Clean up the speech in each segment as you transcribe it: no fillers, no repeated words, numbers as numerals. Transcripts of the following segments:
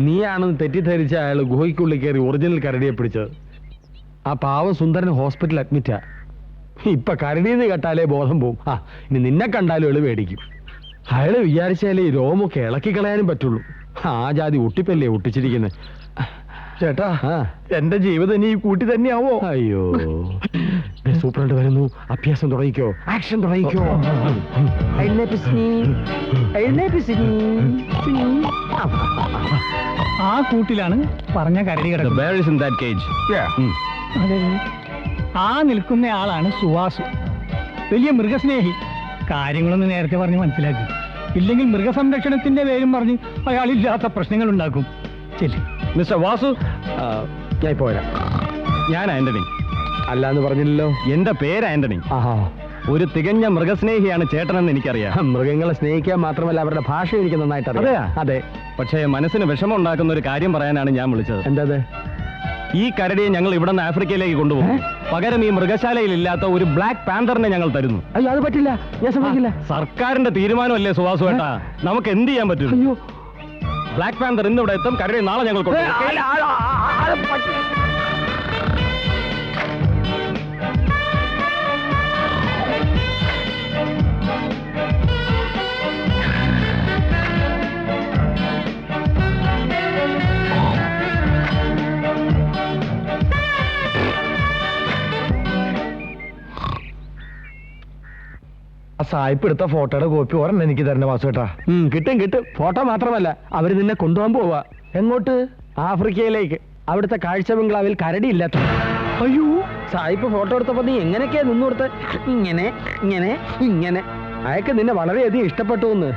നീയാണെന്ന് തെറ്റിദ്ധരിച്ച അയാൾ ഗുഹയ്ക്കുള്ളിൽ കയറി ഒറിജിനൽ കരടിയെ പിടിച്ചത്. ആ പാവ സുന്ദരൻ ഹോസ്പിറ്റലിൽ അഡ്മിറ്റാ. ഇപ്പൊ കരടിയെന്ന് കേട്ടാലേ ബോധം പോവും. ഇനി നിന്നെ കണ്ടാലും എളു മേടിക്കും. അയാള് വിചാരിച്ചാലേ ഈ രോമൊക്കെ ഇളക്കി കളയാനും പറ്റുള്ളൂ. ആ ജാതി ഒട്ടിപ്പല്ലേ ഒട്ടിച്ചിരിക്കുന്നത്. ചേട്ടാ, എന്റെ ജീവിതം ഇനി കൂട്ടി തന്നെയാവോ? അയ്യോ, സൂപ്രണ്ട് വരുന്നു. അഭ്യാസം തുടങ്ങിക്കോ, ആക്ഷൻ തുടങ്ങിക്കോ. ആ കൂട്ടിലാണ് പറഞ്ഞ കരടി കിടക്കുന്നത്. ആ നിൽക്കുന്ന ആളാണ് സുവാസു, വലിയ മൃഗസ്നേഹി. കാര്യങ്ങളൊന്ന് നേരത്തെ പറഞ്ഞ് മനസ്സിലാക്കി. ഇല്ലെങ്കിൽ മൃഗസംരക്ഷണത്തിന്റെ പേരും പറഞ്ഞ് അയാളില്ലാത്ത പ്രശ്നങ്ങൾ ഉണ്ടാക്കും. ശരി മിസ്റ്റർ വാസു, ഞാൻ പോരാ. ഞാൻ ആന്റണി. അല്ലാന്ന് പറഞ്ഞില്ലല്ലോ. എന്റെ പേര് ആന്റണി. ഒരു തികഞ്ഞ മൃഗസ്നേഹിയാണ് ചേട്ടനെന്ന് എനിക്കറിയാം. മൃഗങ്ങളെ സ്നേഹിക്കാൻ മാത്രമല്ല അവരുടെ ഭാഷ എനിക്ക് നന്നായിട്ട് അറിയാം. അതെ, പക്ഷേ മനസ്സിന് വിഷമം ഉണ്ടാക്കുന്ന ഒരു കാര്യം പറയാനാണ് ഞാൻ വിളിച്ചത്. എന്താ? ഈ കരടിയെ ഞങ്ങൾ ഇവിടെ നിന്ന് ആഫ്രിക്കയിലേക്ക് കൊണ്ടുപോകും. പകരം ഈ മൃഗശാലയിൽ ഇല്ലാത്ത ഒരു ബ്ലാക്ക് പാന്തറിനെ ഞങ്ങൾ തരുന്നു. അയ്യോ, അത് പറ്റില്ല, ഞാൻ സമ്മതിക്കില്ല. സർക്കാരിന്റെ തീരുമാനമല്ലേ സുവാസു ഏട്ടാ, നമുക്ക് എന്ത് ചെയ്യാൻ പറ്റും? അയ്യോ, ബ്ലാക്ക് പാന്തർ ഇന്ന് ഇവിടെ എത്തും, കരടി നാളെ ഞങ്ങൾ കൊണ്ടുപോകും. സായിപ്പ് എടുത്ത ഫോട്ടോയുടെ കോപ്പി ഒരെണ്ണം എനിക്ക് തരണ വാസുവേട്ടാ. കിട്ടും കിട്ടും. ഫോട്ടോ മാത്രമല്ല, അവര് നിന്നെ കൊണ്ടുപോകാൻ പോവാ. എങ്ങോട്ട്? ആഫ്രിക്കയിലേക്ക്. അവിടുത്തെ കാഴ്ച ബംഗ്ലാവിൽ കരടി ഇല്ലാത്ത. അയ്യോ, സായിപ്പ് ഫോട്ടോ എടുത്തപ്പോ നീ എങ്ങനെയൊക്കെയാ നിന്നു കൊടുത്ത്? ഇങ്ങനെ ഇങ്ങനെ ഇങ്ങനെ. അയക്ക് നിന്നെ വളരെയധികം ഇഷ്ടപ്പെട്ടു എന്ന്.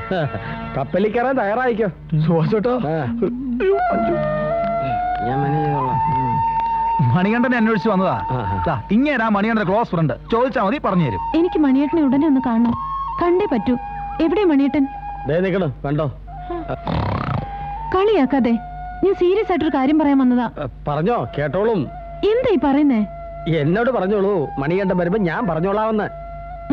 കപ്പലിൽ കയറാൻ തയ്യാറായിക്കോ സുവാസുവേട്ടാ. ഞാൻ മാനേജ് ചെയ്തോളാം. മണികണ്ഠനെ അന്വേഷിച്ച് വന്നതാ. ഇങ്ങേരാ മണികണ്ഠന്റെ ക്ലോസ് ഫ്രണ്ട്. ചോദിച്ചാൽ മതി, പറഞ്ഞു തരും. എനിക്ക് മണിയേട്ടനെ ഉടനെ ഒന്ന് കാണണം. കണ്ടേ പറ്റൂ. എവിടെ മണിയേട്ടൻ? നിക്കണോ, കണ്ടോ? കളിയാക്കാതെ, ഞാൻ സീരിയസ് ആയിട്ടൊരു കാര്യം പറയാൻ വന്നതാ. പറഞ്ഞോ, കേട്ടോളും. എന്തായി പറയുന്നേ? എന്നോട് പറഞ്ഞോളൂ. മണികണ്ഠൻ വരുമ്പോ ഞാൻ പറഞ്ഞോളാവെന്ന്.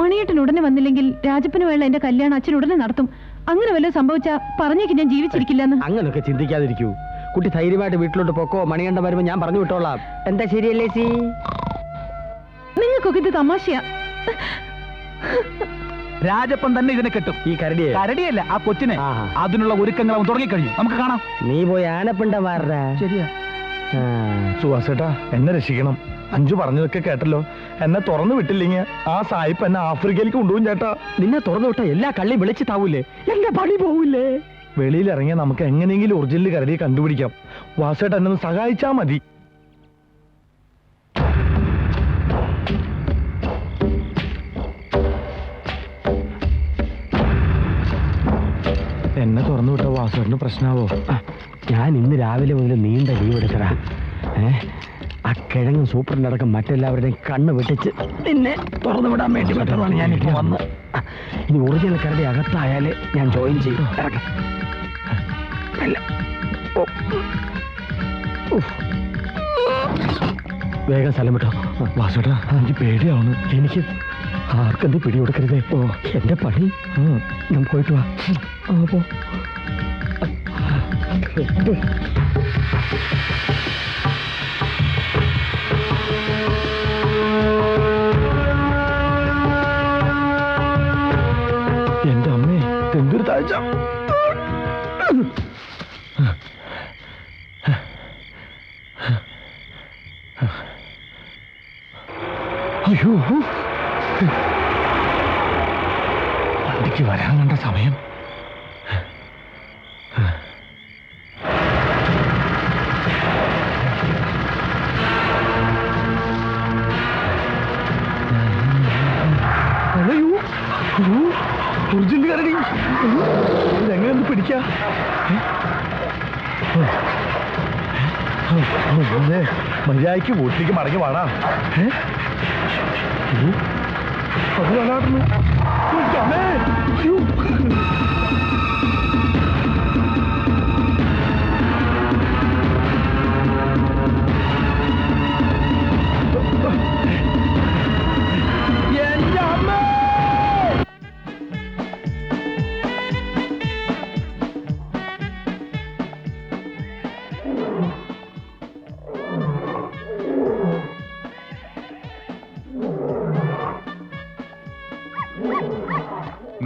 മണിയേട്ടൻ ഉടനെ വന്നില്ലെങ്കിൽ രാജപ്പന് വേള എന്റെ കല്യാണം അച്ഛൻ ഉടനെ നടത്തും. അങ്ങനെ വല്ലതും സംഭവിച്ചാ പറഞ്ഞേക്ക് ഞാൻ ജീവിച്ചിരിക്കില്ലെന്ന്. അങ്ങനൊക്കെ ചിന്തിക്കാതിരിക്കൂ കുട്ടി. ധൈര്യമായിട്ട് വീട്ടിലോട്ട് പോക്കോ. മണികണ്ഠൻ വരുമ്പോ ഞാൻ പറഞ്ഞു വിട്ടോളാം. എന്താ, ശരിയല്ലേ സി? നിങ്ങൾക്കൊക്കെ ഇത് തമാശയാ. രാജപ്പൻ തന്നെ ഇതിനെ കെട്ടും. ഈ കരടിയെ? കരടിയല്ല, ആ കൊച്ചിനെ. അതിനുള്ള ഒരുക്കങ്ങൾ അവൻ തുടങ്ങിക്കഴിഞ്ഞു. നമുക്ക് കാണാം. നീ പോയി ആനപ്പിണ്ട മാറാ. ശരിയാ സുവാസേട്ടാ, എന്നെ രക്ഷിക്കണം. അഞ്ചു പറഞ്ഞതൊക്കെ കേട്ടല്ലോ. എന്നെ തുറന്നു വിട്ടില്ലെങ്കിൽ ആ സായിപ്പ് എന്നെ ആഫ്രിക്കയിലേക്ക് കൊണ്ടുപോകും ചേട്ടാ. നിന്നെ തുറന്നു വിട്ട എല്ലാ കള്ളിയും വിളിച്ചു താവൂലേ? എന്റെ പണി പോവില്ലേ? വെളിയിൽ ഇറങ്ങിയ നമുക്ക് എങ്ങനെയെങ്കിലും ഒറിജിനൽ കരടിയെ കണ്ടുപിടിക്കാം. വാസേട്ട എന്നെ ഒന്ന് സഹായിച്ചാ മതി. എന്നെ തുറന്നു വിട്ട വാസേട്ടന് പ്രശ്നമാവോ? ഞാൻ ഇന്ന് രാവിലെ മുതൽ നീണ്ട ലീവ് എടുക്കടാ. ആ കിഴങ്ങും സൂപ്പറിന്റെ അടക്കം മറ്റെല്ലാവരുടെയും കണ്ണ് വെട്ടിച്ച് നിന്നെ തുറന്നു വിടാൻ വേണ്ടി പറ്റുന്നതാണ് ഞാനിപ്പോ വന്ന്. ഇനി ഒറിജിനൽ കരടി അകത്തായാലേ ഞാൻ ജോയിൻ ചെയ്യും. വേഗം സ്ഥലം വിട്ടോ. വാസുവേട്ടാ, എനിക്ക് പേടിയാവുന്നു. എനിക്ക് ആർക്കെന്ത് പിടി കൊടുക്കരുതേ. എന്റെ പണി. ഞാൻ പോയിട്ട് വാ. പോ. എന്റെ അമ്മേ, എന്തൊരു താഴ്ച. അയ്യോ, വണ്ടിക്ക് വരാൻ കണ്ട സമയം. ഒറിജിനൽ കരടി എങ്ങനെയൊന്ന് പിടിക്കാ? മര്യാദയ്ക്ക് വീട്ടിലേക്ക് മടങ്ങി വാടാ. അത് വരാടുന്നു.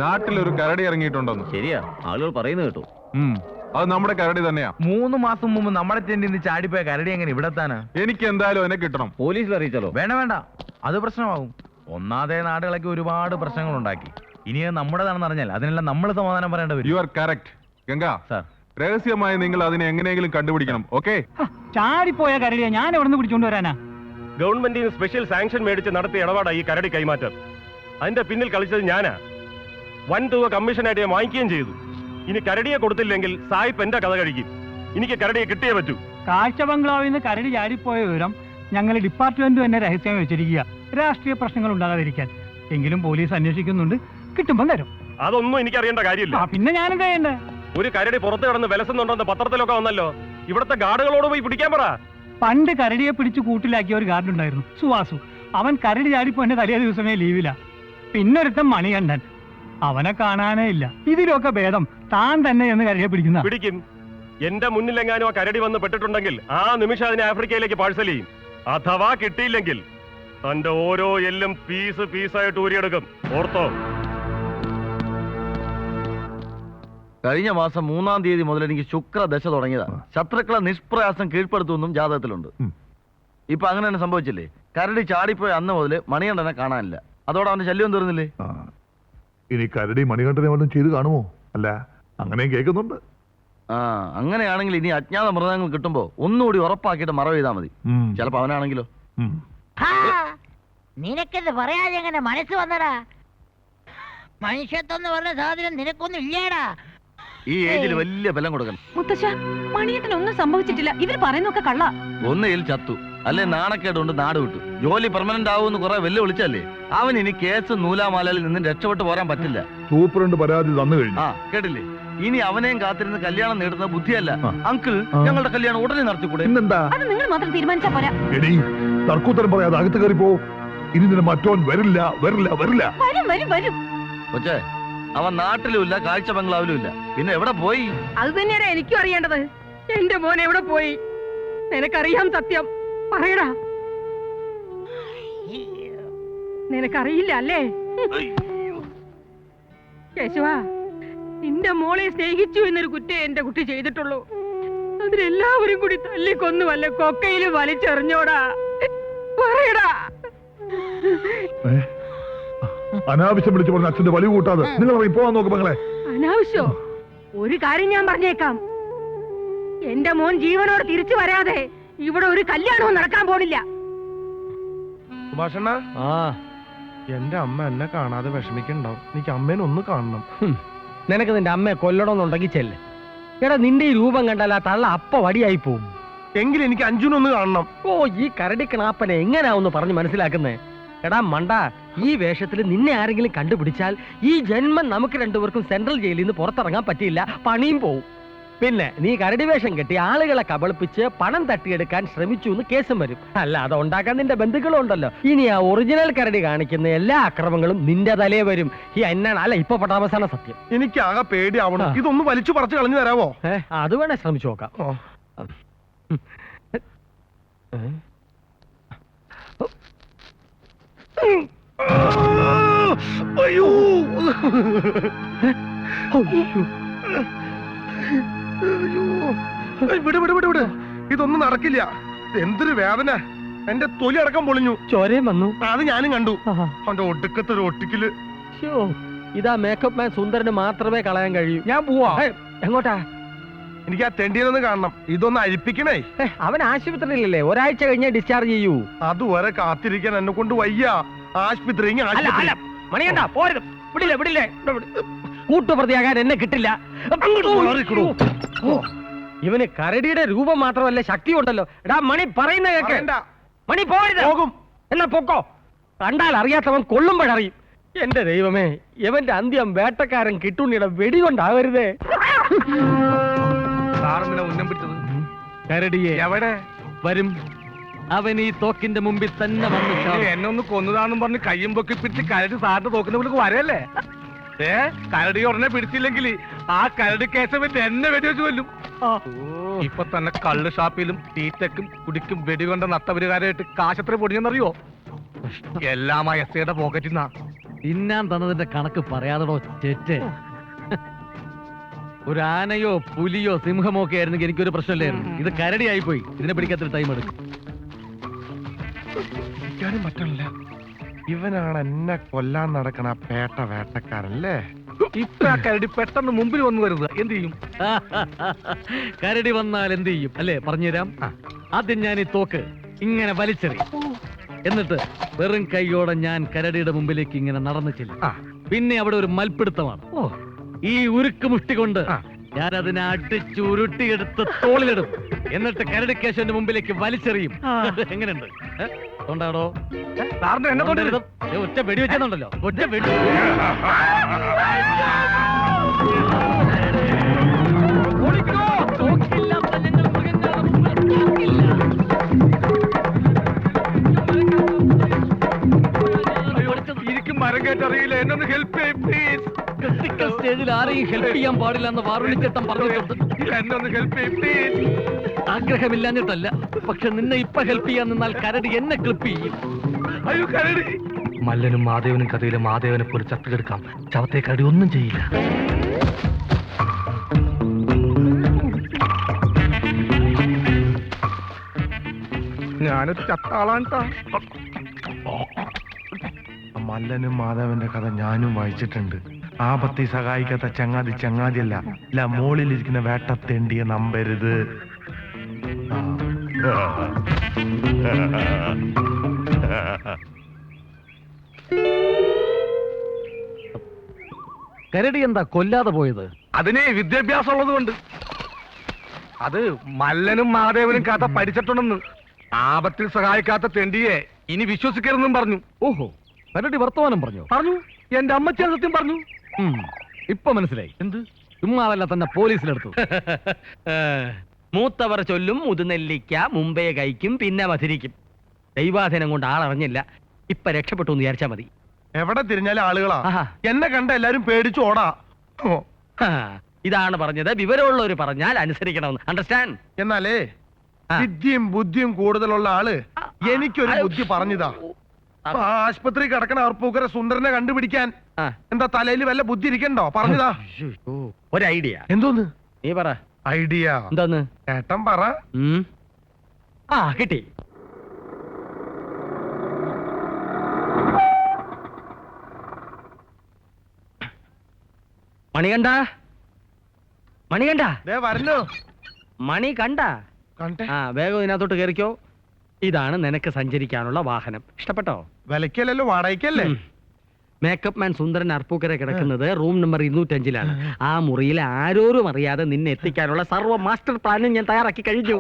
നാട്ടിലൊരു കരടി ഇറങ്ങിയിട്ടുണ്ടെന്ന്. ശരിയാ, ആളുകൾ പറയുന്നത് കേട്ടു. അത് നമ്മുടെ കരടി തന്നെയാ. 3 മാസം മുമ്പ് നമ്മുടെ ടെന്റിൽ നിന്ന് ചാടിപ്പോയ കരടി എങ്ങനെ ഇവിടെത്താനാ? എനിക്ക് എന്തായാലും എന്നെ കിട്ടണം. പോലീസിൽ അറിയിച്ചാലോ? വേണ്ട, അത് പ്രശ്നമാകും. ഒന്നാതെ നാടുകളൊക്കെ ഒരുപാട് പ്രശ്നങ്ങൾ ഉണ്ടാക്കി. ഇനി അത് നമ്മുടേതാണെന്ന് അറിഞ്ഞാൽ അതിനെല്ലാം നമ്മൾ സമാധാനം പറയേണ്ടി വരും. You are correct Ganga. Sir, രഹസ്യമായി നിങ്ങൾ അതിനെ എങ്ങനെയെങ്കിലും കണ്ടുപിടിക്കണം. ഓക്കെ? ചാടിപ്പോയ കരടിയെ ഞാൻ എവിടെ നിന്ന് പിടിച്ചോണ്ട് വരാനാ? ഗവൺമെന്റിന് സ്പെഷ്യൽ സാങ്ഷൻ മേടിച്ച് നടത്തിയ ഇടപാടാ ഈ കരടി കൈമാറ്റം. അതിന്റെ പിന്നിൽ കളിച്ചത് ഞാനാ. വൻതുക കമ്മീഷനായിട്ട് ഞാൻ വാങ്ങിക്കുകയും ചെയ്തു. ഇനി കരടിയെ കൊടുത്തില്ലെങ്കിൽ സായിപ്പ് എന്റെ കഥ കഴിക്കും. എനിക്ക് കരടിയെ കിട്ടിയേ പറ്റൂ. കാഴ്ച ബംഗ്ലാവിൽ നിന്ന് കരടി ചാടിപ്പോയ വിവരം ഞങ്ങൾ ഡിപ്പാർട്ട്മെന്റ് തന്നെ രഹസ്യം വെച്ചിരിക്കുക, രാഷ്ട്രീയ പ്രശ്നങ്ങൾ ഉണ്ടാകാതിരിക്കാൻ. എങ്കിലും പോലീസ് അന്വേഷിക്കുന്നുണ്ട്, കിട്ടുമ്പോൾ തരും. അതൊന്നും എനിക്ക് അറിയേണ്ട കാര്യമില്ല. പിന്നെ ഞാനെന്താ ചെയ്യണ്ടേ? ഒരു കരടി പുറത്ത് കിടന്ന് വിലസുന്നുണ്ടെന്ന് പത്രത്തിലൊക്കെ വന്നല്ലോ. ഇവിടുത്തെ ഗാർഡുകളോട് പോയി പിടിക്കാൻ പറ. പണ്ട് കരടിയെ പിടിച്ച് കൂട്ടിലാക്കിയ ഒരു ഗാർഡ് ഉണ്ടായിരുന്നു, സുവാസു. അവൻ കരടി ചാടിപ്പോന്റെ തലേ ദിവസമേ ലീവില്ല. പിന്നൊരുത്തൻ മണികണ്ഠൻ, അവനെ കാണാനേ ഇല്ല. ഇതിലൊക്കെ ഭേദം താൻ തന്നെ എന്ന് കരടിയെ പിടിക്കുന്ന. പിടിക്കും. എന്റെ മുന്നിലെങ്ങാനും ആ കരടി വന്ന് പെട്ടിട്ടുണ്ടെങ്കിൽ ആ നിമിഷം അതിനെ ആഫ്രിക്കയിലേക്ക് പാഴ്സൽ ചെയ്യും. അഥവാ കിട്ടിയില്ലെങ്കിൽ തന്റെ ഓരോ എല്ലും പീസായിട്ട് ഊരിയെടുക്കും. ഓർത്തോ? കഴിഞ്ഞ മാസം 3-ാം തീയതി മുതൽ എനിക്ക് ശുക്രദശ തുടങ്ങിയതാ. ശത്രുക്കളെ നിഷ്പ്രയാസം കീഴ്പ്പെടുത്തുമെന്നും ജാതകത്തിലുണ്ട്. ഇപ്പൊ അങ്ങനെ തന്നെ സംഭവിച്ചില്ലേ? കരടി ചാടിപ്പോയ അന്ന് മുതൽ മണികണ്ഠനെ കാണാനില്ല. അതോടെ അവന്റെ ശല്യം തീർന്നില്ലേ? ഇനി കരടി മണികണ്ഠനെ വല്ലതും ചെയ്ത് കാണുമോ? അല്ല, അങ്ങനെയും കേൾക്കുന്നുണ്ട്. അങ്ങനെയാണെങ്കിൽ ഇനി അജ്ഞാത മൃഗങ്ങൾ കിട്ടുമ്പോ ഒന്നുകൂടി ഉറപ്പാക്കിയിട്ട് മറവ് ചെയ്താൽ മതി. ചിലപ്പോ അവനാണെങ്കിലോ? നിനക്കെന്ന് പറയാതെ എങ്ങനെ മനസ്സ് വന്നടാ? മനുഷ്യത്വം പറഞ്ഞ സാധനം നിനക്കൊന്നും ഇല്ലേടാ. ഈ ഏജിൽ വലിയ ബലം കൊടുക്കണം. മുത്തശ്ശ, മണിയേട്ടനൊന്നും സംഭവിച്ചിട്ടില്ല. ഇവര് പറയുന്നൊക്കെ കള്ള. ഒന്നേൽ ചത്തു, അല്ലെ നാണക്കേടുകൊണ്ട് നാട് വിട്ടു. ജോലി പെർമനന്റ് ആവുമെന്ന് കുറെ വെല്ലു വിളിച്ചല്ലേ. അവൻ ഇനി കേസ് നൂലാമാലയിൽ നിന്നും രക്ഷപ്പെട്ടു പോരാൻ പറ്റില്ല. സൂപ്രണ്ട് പരാതി തന്നു കഴിഞ്ഞു. കേട്ടില്ലേ? ഇനി അവനെയും കാത്തിരുന്ന് കല്യാണം നേടുന്ന ബുദ്ധിയല്ല. അങ്കിൾ, ഞങ്ങളുടെ കല്യാണം ഉടനെ നടത്തിക്കൂടെ? പിന്നെന്താ? അത് നിങ്ങൾ മാത്രം തീരുമാനിച്ചാ പോരാ. എടീ, തർക്കൂത്തരം പറയാതെ അകത്ത് കയറിപ്പോ. ഇനി നിന്നെ മറ്റോൻ വരില്ല. വരും വരും വരും. കൊച്ചേ, അവൻ നാട്ടിലും ഇല്ല, കാഴ്ച ബംഗ്ലാവിലും ഇല്ല. പിന്നെ എവിടെ പോയി? അത് തന്നെയാണ് എനിക്കും അറിയേണ്ടത്. എന്റെ മോൻ എവിടെ പോയി? നിനക്കറിയാം സത്യം. പറയടാ. നിനക്കറിയില്ല അല്ലേ? കേശവ, നിന്റെ മോളെ സ്നേഹിച്ചു എന്നൊരു കുറ്റേ എന്റെ കുട്ടി ചെയ്തിട്ടുള്ളൂ. അതിനെല്ലാവരും കൂടി തല്ലിക്കൊന്നു വല്ല കൊക്കയില് വലിച്ചെറിഞ്ഞോടാ. പറയടാ. അനാവശ്യം വിളിച്ചു പറഞ്ഞ അച്ഛന്റെ വലിയ കൂട്ടാതെ നിങ്ങൾ പോവാൻ നോക്ക് മകളെ. അനാവശ്യോ? ഒരു കാര്യം ഞാൻ പറഞ്ഞേക്കാം. എന്റെ മോൻ ജീവനോട് തിരിച്ചു വരാതെ ഇവിടെ ഒരു കല്യാണവും നടക്കാൻ പോണില്ല. സുഭാഷണ്ണ, എന്റെ അമ്മ എന്നെ കാണാതെ വിഷമിക്കുന്നുണ്ടാവും. എനിക്ക് അമ്മേനെ ഒന്ന് കാണണം. നിനക്ക് നിന്റെ അമ്മയെ കൊല്ലണമെന്നുണ്ടെങ്കിൽ ചെല്ല്. എടാ, നിന്റെ ഈ രൂപം കണ്ടാൽ ആ തള്ള അപ്പ വടിയായി പോവും. എങ്കിൽ എനിക്ക് അഞ്ജുനൊന്ന് കാണണം. ഓ, ഈ കരടിക്കണാപ്പനെ എങ്ങനെയാവുന്നു പറഞ്ഞ് മനസ്സിലാക്കുന്നേ? എടാ മണ്ട, ഈ വേഷത്തിൽ നിന്നെ ആരെങ്കിലും കണ്ടുപിടിച്ചാൽ ഈ ജന്മം നമുക്ക് രണ്ടുപേർക്കും സെൻട്രൽ ജയിലിൽ നിന്ന് പുറത്തിറങ്ങാൻ പറ്റിയില്ല, പണിയും പോവും. പിന്നെ നീ കരടി വേഷം കെട്ടി ആളുകളെ കബളിപ്പിച്ച് പണം തട്ടിയെടുക്കാൻ ശ്രമിച്ചു എന്ന് കേസും വരും. അല്ല, അത് ഉണ്ടാക്കാൻ നിന്റെ ബന്ധുക്കളും ഉണ്ടല്ലോ. ഇനി ആ ഒറിജിനൽ കരടി കാണിക്കുന്ന എല്ലാ അക്രമങ്ങളും നിന്റെ തലേ വരും. ഈ എന്നാണ് അല്ല ഇപ്പൊ പട്ടാമസാന സത്യം. എനിക്ക് ആകെ പേടിയാവണം. ഇതൊന്ന് വലിച്ചു പറിച്ചു കളഞ്ഞു തരാമോ? അത് വേണേ ശ്രമിച്ചു നോക്കാം. അയ്യോ, വിട്. ഇതൊന്നും നടക്കില്ല. എന്തൊരു വേദന. എന്റെ തൊലി അടക്കം പൊളിഞ്ഞു. ചോരയും വന്നു. അത് ഞാനും കണ്ടു. അവന്റെ ഒടുക്കത്തെ ഒരു ഒട്ടിക്കല്. ഇതാ മേക്കപ്പ് മാൻ സുന്ദരന് മാത്രമേ കളയാൻ കഴിയൂ. ഞാൻ പോവാ. എങ്ങോട്ടാ? എനിക്ക് ആ തെണ്ടിയതൊന്ന് കാണണം. ഇതൊന്ന് അഴിപ്പിക്കണേ. അവൻ ആശുപത്രിയിലല്ലേ, ഒരാഴ്ച കഴിഞ്ഞേ ഡിസ്ചാർജ് ചെയ്യൂ. അതുവരെ കാത്തിരിക്കാൻ എന്നെ കൊണ്ട് വയ്യ. ആശുപത്രി മണിയണ്ട, പോരുത്. വിടില്ലേ. കൂട്ടുപ്രതിയാകാൻ എന്നെ കിട്ടില്ല. ഇവന് കരടിയുടെ രൂപം മാത്രമല്ല, ശക്തി ഉണ്ടല്ലോ. എടാ മണി, പറയുന്ന കേൾക്കണ്ട. മണി പോരുത്. പോകും എന്നാ പൊക്കോ. കണ്ടാൽ അറിയാത്തവൻ കൊള്ളുമ്പോഴറിയും. എന്റെ ദൈവമേ, ഇവന്റെ അന്ത്യം വേട്ടക്കാരൻ കിട്ടുണ്ണിയുടെ വെടികൊണ്ടാവരുതേ. സാറിനെ ഉന്നം പിടിച്ചത് കരടിയെ എവിടെ വരും? അവൻ ഈ തോക്കിന്റെ മുമ്പിൽ തന്നെ വന്നു. എന്നെ ഒന്ന് കൊന്നതാണെന്നും പറഞ്ഞ് കയ്യും പൊക്കി പിടിച്ച് കരടി സാറിന്റെ തോക്കിന്റെ മുന്നിൽ വരല്ലേ? കരടി ഉടനെ പിടിച്ചില്ലെങ്കിൽ ആ കരടി കേസവന്റെ എന്നെ വെടിവെച്ച് കൊല്ലും. ഇപ്പൊ തന്നെ കള്ള് ഷാപ്പിലും തീറ്റക്കും കുടിക്കും വെടികൊണ്ട നട്ടപരികാരമായിട്ട് കാശത്ര പൊടിഞ്ഞെന്നറിയോ? എല്ലാം ആ എസ് ഐയുടെ പോക്കറ്റിൽ നിന്നാ. തിന്നാൻ തന്നതിന്റെ കണക്ക് പറയാതടോ ചേറ്റ്. ഒരു ആനയോ പുലിയോ സിംഹമോ ഒക്കെ ആയിരുന്നെങ്കിൽ എനിക്കൊരു പ്രശ്നമില്ലായിരുന്നു. ഇത് കരടിയായി പോയി. ഇതിനെ പിടിക്കാത്തൊരു ടൈം എടുക്കും. പിടിക്കാനും പറ്റണില്ല. ഇവനാണ് എന്നെ കൊല്ലാൻ നടക്കണ പേട്ട വേട്ടക്കാരല്ലേ? ഇപ്പൊ ആ കരടി പെട്ടെന്ന് മുമ്പിൽ വന്നു വരുന്നത് എന്ത് ചെയ്യും? കരടി വന്നാൽ എന്ത് ചെയ്യും അല്ലേ? പറഞ്ഞുതരാം. ആദ്യം ഞാൻ ഈ തോക്ക് ഇങ്ങനെ വലിച്ചെറിയും. എന്നിട്ട് വെറും കൈയോടെ ഞാൻ കരടിയുടെ മുമ്പിലേക്ക് ഇങ്ങനെ നടന്നു ചെല്ലും. പിന്നെ അവിടെ ഒരു മൽപ്പിടുത്തമാണ്. ഈ ഉരുക്ക് മുഷ്ടി കൊണ്ട് ഞാൻ അതിനെ അടിച്ചുരുട്ടിയെടുത്ത് തോളിലിടും. എന്നിട്ട് കരടി കേശവന്റെ മുമ്പിലേക്ക് വലിച്ചെറിയും. എങ്ങനെയുണ്ട്? കൊണ്ടാടോ ഒറ്റ വെടി വെച്ചെന്നുണ്ടല്ലോ. ഒറ്റ വെടി. മരം കേട്ടറിയില്ല, എന്നൊന്ന് ഹെൽപ്പ് ചെയ്യ് പ്ലീസ്. ക്രിട്ടിക്കൽ സ്റ്റേജിൽ ആരെയും ഹെൽപ്പ് ചെയ്യാൻ പാടില്ല എന്ന് വാറുണ്ണിച്ചേട്ടൻ പറഞ്ഞിട്ടുണ്ട്. എന്നൊന്ന് ഹെൽപ്പ് ചെയ്യ് പ്ലീസ്. ആഗ്രഹമില്ലാഞ്ഞിട്ടല്ല, പക്ഷെ നിന്നെ ഇപ്പൊ ഹെൽപ്പ് ചെയ്യാൻ നിന്നാൽ കരടി എന്നെ ക്ലിപ്പ് ചെയ്യും. അയ്യോ കരടി. മല്ലനും മാധവനും കഥയിലെ മാധവനെ പോലെ ചത്തുകെടുക്കാം. ചവത്തെ കരടി ഒന്നും ചെയ്യില്ല. ഞാനൊരു ചത്താളാണ്. മല്ലനും മാധവന്റെ കഥ ഞാനും വായിച്ചിട്ടുണ്ട്. ആപത്തി സഹായിക്കാത്ത ചങ്ങാതി ചങ്ങാതിയല്ല, മോളിലിരിക്കുന്ന വേട്ടത്തേണ്ടിയെ നമ്പരുത്. കരടി എന്താ കൊല്ലാതെ പോയത്? അതിന് വിദ്യാഭ്യാസം ഉള്ളതുകൊണ്ട്. അത് മല്ലനും മാധവനും കഥ പഠിച്ചിട്ടുണ്ടെന്ന്. ആപത്തിൽ സഹായിക്കാത്ത തെണ്ടിയെ ഇനി വിശ്വസിക്കരുതെന്നും പറഞ്ഞു. ഓഹോ, കരടി വർത്തമാനം പറഞ്ഞു. എന്റെ അമ്മച്ചി സത്യം പറഞ്ഞു. ഇപ്പൊ മനസ്സിലായി. എന്ത്? ചുമ്മാതല്ല തന്നെ പോലീസിലെടുത്തു. മൂത്തവർ ചൊല്ലും മുതുനെല്ലിക്ക മുമ്പേ കഴിക്കും പിന്നെ മധുരിക്കും. ദൈവാധീനം കൊണ്ട് ആളറിഞ്ഞില്ല. ഇപ്പൊ രക്ഷപ്പെട്ടു എന്ന് വിചാരിച്ചാ മതി. എവിടെ തിരിഞ്ഞാലും ആളുകളാ. ആഹാ. എന്നെ കണ്ട എല്ലാരും പേടിച്ചു ഓടാ. ഇതാണ് പറഞ്ഞത്, വിവരമുള്ളവർ പറഞ്ഞാൽ അനുസരിക്കണമെന്ന്. അണ്ടർസ്റ്റാൻഡ്? എന്നാലേ വിദ്യയും ബുദ്ധിയും കൂടുതലുള്ള ആള് എനിക്കൊരു ബുദ്ധി പറഞ്ഞതാ. ആശുപത്രി കിടക്കണ അർപ്പൂക്കര സുന്ദരനെ കണ്ടുപിടിക്കാൻ എന്താ തലയിൽ വല്ല ബുദ്ധി ഇരിക്കണ്ടോ? പറഞ്ഞതാ. ഒരു ഐഡിയ. എന്തോന്ന്? നീ പറ. ഐഡിയ എന്താന്ന്? ഏട്ടൻ പറ. കിട്ടി. മണികണ്ട, മണികണ്ട, വരണോ? മണി കണ്ട? കണ്ടേ. വേഗം ഇതിനകത്തോട്ട് കയറിക്കോ. ഇതാണ് നിനക്ക് സഞ്ചരിക്കാനുള്ള വാഹനം. ഇഷ്ടപ്പെട്ടോ? വിലക്കല്ലല്ലോ, വാടകയ്ക്കല്ലേ? മേക്കപ്പ് മാൻ സുന്ദരൻ അർപ്പൂക്കര കിടക്കുന്നത് റൂം നമ്പർ 205-ലാണ്. ആ മുറിയിൽ ആരോരും അറിയാതെ നിന്നെ എത്തിക്കാനുള്ള സർവ്വ മാസ്റ്റർ പ്ലാനും ഞാൻ തയ്യാറാക്കി കഴിഞ്ഞു.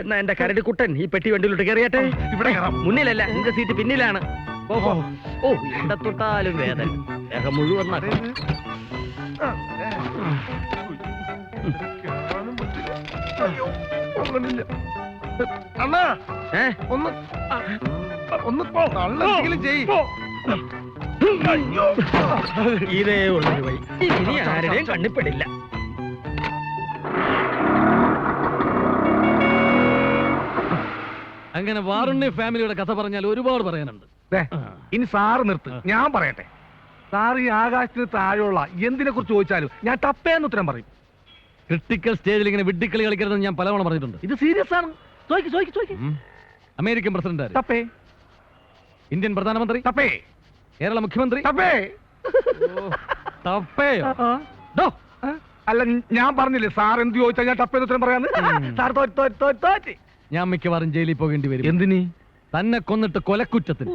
എന്നാ എന്റെ കരടിക്കുട്ടൻ ഈ പെട്ടി വണ്ടിയിലോട്ട് കയറിയട്ടെ. ഇവിടെ മുന്നിലല്ല, നിന്റെ സീറ്റ് പിന്നിലാണ്. ഓഹോ, എവിടെ തൊട്ടാലും വേദന. ദേഹം മുഴുവൻ നഖം. അണ്ണാ ഒന്ന് ഒന്ന് തള്ളെങ്കിലും ചെയ്യ്. ഇതേ ഉള്ളൊരു വഴി. ഇനി ആരുടെയും കണ്ണിപ്പെടില്ല. അങ്ങനെ വാറുണ്ണി ഫാമിലിയുടെ കഥ പറഞ്ഞാൽ ഒരുപാട് പറയാനുണ്ട്. ഇനി സാറ് നിർത്ത്, ഞാൻ പറയട്ടെ. സാർ ഈ ആകാശത്തിന് താഴെയുള്ള എന്തിനെ കുറിച്ച് ചോദിച്ചാലും ഞാൻ ടപ്പേന്ന് ഉത്തരം പറയും. ക്രിട്ടിക്കൽ സ്റ്റേജിൽ ഇങ്ങനെ വിഡ്ഢിക്കളി കളിക്കരുതെന്ന് ഞാൻ പലവണ പറഞ്ഞിട്ടുണ്ട്. ഇത് സീരിയസ് ആണ്. അമേരിക്കൻ പ്രസിഡന്റ് ടപ്പേ, ഇന്ത്യൻ പ്രധാനമന്ത്രി ടപ്പേ, കേരള മുഖ്യമന്ത്രി ടപ്പേ. ടപ്പേയോ? അല്ല, ഞാൻ പറഞ്ഞില്ലേ സാർ എന്ത് ചോദിച്ചാൽ ഞാൻ ടപ്പേന്ന് ഉത്തരം പറയാന്ന്. സാർ തോറ്റ്. ഞാൻ മിക്കവാറും ജയിലിൽ പോകേണ്ടി വരും. എന്തിനീ? തന്നെ കൊന്നിട്ട് കൊലക്കുറ്റത്തിന്.